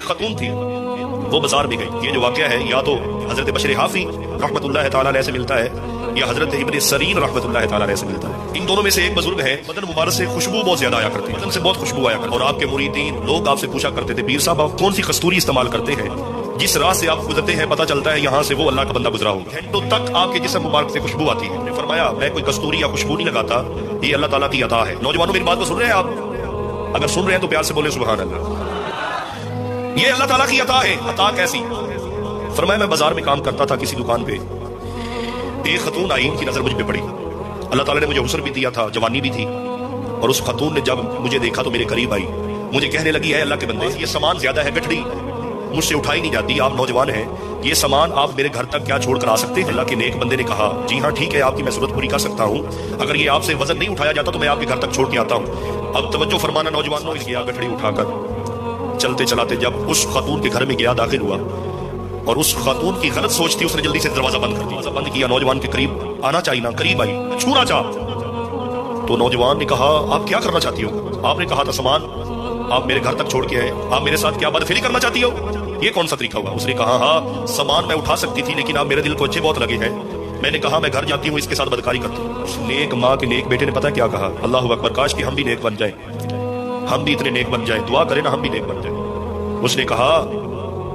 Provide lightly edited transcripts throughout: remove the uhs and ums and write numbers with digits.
خاتون تھی، وہ بازار میں گئی. یہ جو واقعہ ہے یا تو حضرت بشر حافی رحمۃ اللہ تعالیٰ علیہ سے ملتا ہے یا حضرت ابن سرین رحمۃ اللہ تعالیٰ علیہ سے ملتا ہے. ان دونوں میں سے ایک بزرگ ہے، بدن مبارک سے خوشبو بہت زیادہ آیا کرتی ہے، بدن سے بہت خوشبو آیا کرتی ہے. اور آپ کے مریدین لوگ آپ سے پوچھا کرتے تھے پیر صاحب آپ کون سی کستوری استعمال کرتے ہیں؟ جس راہ سے آپ گزرتے ہیں پتہ چلتا ہے یہاں سے وہ اللہ کا بندہ گزرا ہوگا. گھنٹوں تک آپ کے جسم مبارک سے خوشبو آتی ہے. فرمایا میں کوئی کستوری یا خوشبو نہیں لگاتا، یہ اللہ تعالیٰ کی عطا ہے. نوجوانوں میری بات کو سن رہے ہیں آپ؟ اگر سن رہے ہیں تو پیار سے بولے سبحان اللہ. یہ اللہ تعالیٰ کی عطا ہے. عطا کیسی؟ فرمایا میں بازار میں کام کرتا تھا کسی دکان پہ، ایک خاتون آئی، ان کی نظر مجھ پہ پڑی. اللہ تعالیٰ نے مجھے حسن بھی دیا تھا، جوانی بھی تھی. اور اس خاتون نے جب مجھے دیکھا تو میرے قریب آئی، مجھے کہنے لگی ہے اللہ کے بندے یہ سامان زیادہ ہے، گٹھڑی مجھ سے اٹھائی نہیں جاتی، آپ نوجوان ہیں، یہ سامان آپ میرے گھر تک کیا چھوڑ کر آ سکتے ہیں؟ اللہ کے نیک بندے نے کہا جی ہاں ٹھیک ہے، آپ کی میں ضرورت پوری کر سکتا ہوں، اگر یہ آپ سے وزن نہیں اٹھایا جاتا تو میں آپ کے گھر تک چھوڑ کے آتا ہوں. اب توجہ فرمانا نوجوانوں، اس گیا گٹھڑی اٹھا کر چلتے چلاتے جب اس خاتون کے گھر میں گیا، داخل ہوا اور اس خاتون کی غلط سوچ تھی، اس نے جلدی سے دروازہ بند کر دیا. بند کیا، نوجوان کے قریب آنا چاہیے نا، قریب آئی، چھونا چاہ. تو نوجوان نے کہا آپ کیا کرنا چاہتی ہو؟ آپ نے کہا تھا سامان آپ میرے گھر تک چھوڑ کے آئے، آپ میرے ساتھ کیا بدفعلی کرنا چاہتی ہو؟ یہ کون سا طریقہ ہوا؟ اس نے کہا ہاں سامان میں اٹھا سکتی تھی لیکن آپ میرے دل کو اچھے بہت لگے ہیں، میں نے کہا میں گھر جاتی ہوں اس کے ساتھ بدکاری کرتی ہوں. اس نیک ماں کے نیک بیٹے نے پتا کیا کہا؟ اللہ اکبر، کاش کہ ہم بھی نیک بن جائیں، ہم بھی اتنے نیک بن جائیں، دعا کریں نا ہم بھی نیک بن جائیں. اس نے کہا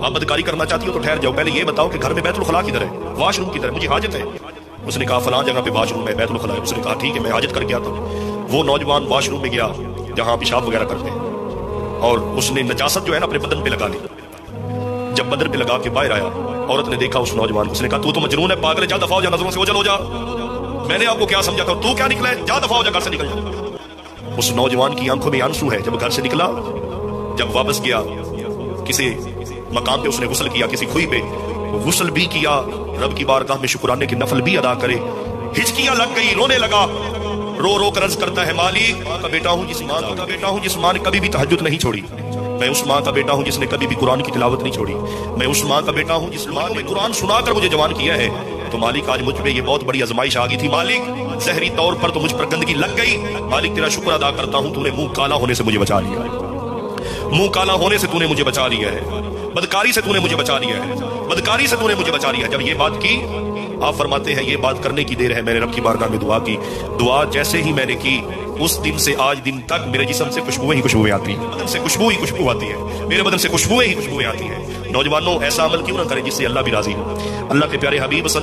آپ بدکاری کرنا چاہتی ہو تو ٹھہر جاؤ، پہلے یہ بتاؤ کہ گھر میں بیت الخلاء کدھر ہے، واش روم کدھر ہے، مجھے حاجت ہے. اس نے کہا فلاں جگہ پہ واش روم ہے، بیت الخلاء ہے. اس نے کہا ٹھیک ہے میں حاجت کر کے آتا ہوں. وہ نوجوان واش روم میں گیا جہاں پیشاب وغیرہ کرتے ہیں، اور اس نے نجاست جو ہے نا اپنے بدن پہ لگا لی. جب بدن پہ لگا کے باہر آیا، عورت نے دیکھا اس نوجوان کو، اس نے کہا تو مجنون ہے، پاگل ہے، جا دفعہ ہو جا، نظروں سے اوجھل ہو جا، میں نے آپ کو کیا سمجھا تھا، تو کیا نکلا ہے، جا دفعہ ہو جا، گھر سے نکل جا. اس نوجوان کی آنکھوں میں آنسو ہے. جب گھر سے نکلا، جب واپس گیا، کسی مقام پہ اس نے غسل کیا، کسی کھوئی پہ غسل بھی کیا، رب کی بارگاہ میں شکرانے کے نفل بھی ادا کرے. ہچکیاں لگ گئی، رونے لگا، رو رو کر عرض کرتا ہے مالک ماں کا بیٹا ہوں جس ماں کا بیٹا ہوں جس ماں نے کبھی بھی تہجد نہیں چھوڑی، میں اس ماں کا بیٹا ہوں جس نے کبھی بھی قرآن کی تلاوت نہیں چھوڑی، میں اس ماں کا بیٹا ہوں جس ماں نے قرآن سنا کر مجھے جوان کیا ہے. تو مالک آج مجھ پہ یہ بہت بڑی آزمائش آ گئی تھی، مالک ظاہری طور پر تو مجھ پر گندگی لگ گئی، مالک تیرا شکر ادا کرتا ہوں تو نے منہ کالا ہونے سے مجھے بچا لیا ہے، منہ کالا ہونے سے تو نے مجھے بچا لیا ہے، بدکاری سے تو نے مجھے بچا لیا ہے، بدکاری سے تو نے مجھے بچا لیا ہے. جب یہ بات کی، آپ فرماتے ہیں یہ بات کرنے کی دیر ہے، میں نے رب کی بارگاہ میں دعا کی. دعا جیسے ہی میں نے کی، اس دن سے آج دن تک میرے جسم سے خوشبوئیں ہی خوشبوئیں آتی ہیں، بدن سے خوشبو ہی خوشبو آتی ہے، میرے بدن سے خوشبوئیں ہی خوشبوئیں آتی ہیں. نوجوانوں ایسا عمل کیوں نہ کریں جس سے اللہ بھی راضی ہو. اللہ کے پیارے حبیب صلی